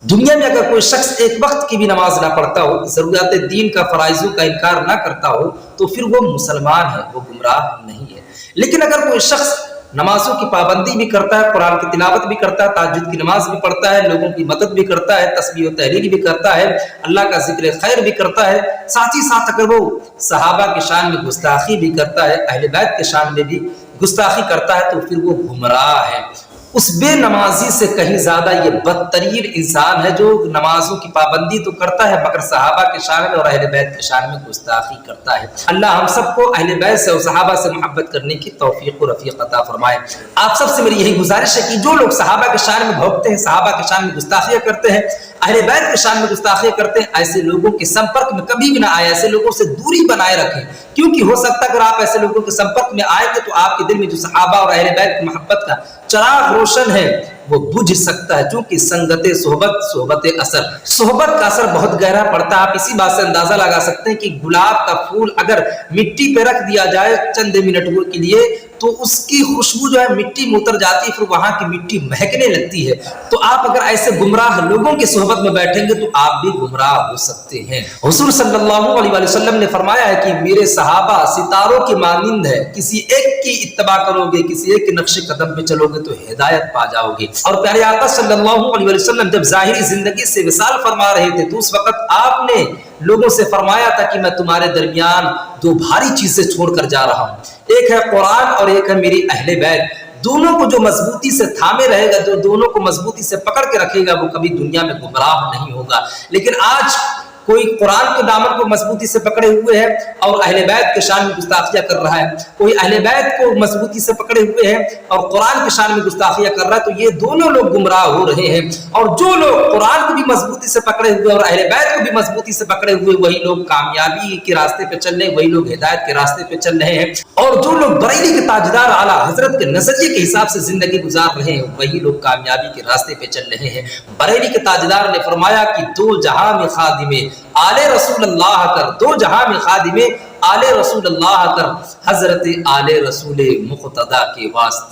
दुनिया में अगर कोई शख्स एक वक्त की भी नमाज ना पढ़ता हो, ज़रूरियात दीन का फ़राइज़ों का इनकार ना करता हो, तो फिर वो मुसलमान है, वो गुमराह नहीं है। लेकिन अगर कोई शख्स नमाजों की पाबंदी भी करता है, कुरान की तिलावत भी करता है, तहज्जुद की नमाज भी पढ़ता है, लोगों की मदद भी करता है, तस्बीह व तहलील भी करता है, अल्लाह का ज़िक्र खैर भी करता है, साथ ही साथ अगर वो सहाबा की शान में गुस्ताखी भी करता है, अहले बैत की शान में भी गुस्ताखी करता है, तो फिर वो गुमराह है। उस बेनमाजी से कहीं ज्यादा ये बदतरीन इंसान है जो नमाजों की पाबंदी तो करता है मगर सहाबा के शान में और अहले बैत के शान में गुस्ताखी करता है। अल्लाह हम सबको अहले बैत से और सहाबा से मोहब्बत करने की तौफीक और रफीक अता फरमाए। आप सबसे मेरी यही गुजारिश है कि जो लोग सहाबा के शान में भौंकते हैं, सहाबा के शान में गुस्ताखियां करते हैं, अहले बैत के शान में गुस्ताखियां करते हैं, ऐसे लोगों के संपर्क में कभी भी ना आए, ऐसे लोगों से दूरी बनाए रखें। क्योंकि हो सकता है अगर आप ऐसे लोगों के संपर्क में आएंगे तो आपके दिल में जो सहाबा और अहले बैत की मोहब्बत का चिराग रोशन है वो बुझ सकता है। क्योंकि संगते सोहबत सोहबत असर, सोहबत का असर बहुत गहरा पड़ता है। आप इसी बात से अंदाजा लगा सकते हैं कि गुलाब का फूल अगर मिट्टी पे रख दिया जाए चंद मिनटों के लिए तो उसकी खुशबू जो है मिट्टी में उतर जाती है, फिर वहां की मिट्टी महकने लगती है। तो आप अगर ऐसे गुमराह लोगों की सोहबत में बैठेंगे तो आप भी गुमराह हो सकते हैं। हुजूर सल्लल्लाहु अलैहि वसल्लम ने फरमाया है कि मेरे सहाबा सितारों की मानिंद है, किसी एक की इत्तबा करोगे, किसी एक के नक्शे कदम पे चलोगे तो हिदायत पा जाओगे। और प्यारे आका सल्लल्लाहु अलैहि वसल्लम जब जाहिरी जिंदगी से विसाल फरमा रहे थे तो उस वक्त आपने लोगों से फरमाया था कि मैं तुम्हारे दरमियान दो भारी चीजें छोड़कर जा रहा हूं, एक है कुरान और एक है मेरी अहले बैत। दोनों को जो मजबूती से थामे रहेगा, जो दोनों को मजबूती से पकड़ के रखेगा, वो कभी दुनिया में गुमराह नहीं होगा। लेकिन आज कोई कुरान के दामन को मजबूती से पकड़े हुए है और अहले बैत के शान में गुस्ताखियां कर रहा है, कोई अहले बैत को मजबूती से पकड़े हुए है और कुरान के शान में गुस्ताखियां कर रहा है, तो ये दोनों लोग गुमराह हो रहे हैं। और जो लोग कुरान को भी मजबूती से पकड़े हुए और अहले बैत को भी मजबूती से पकड़े हुए, वही लोग कामयाबी के रास्ते पे चल रहे हैं, वही लोग हिदायत के रास्ते पे चल रहे हैं। और जो लोग बरेली के ताजदार आला हजरत के नजरिए के हिसाब से जिंदगी गुजार रहे हैं, वही लोग कामयाबी के रास्ते पे चल रहे हैं। बरेली के ताजदार ने फरमाया कि दो जहां में खादिमे आले रसूल अल्लाह कर, दो जहां में खादिमे आले रसूल अल्लाह कर, हजरत आले रसूल मुक़तदा के वास्ते।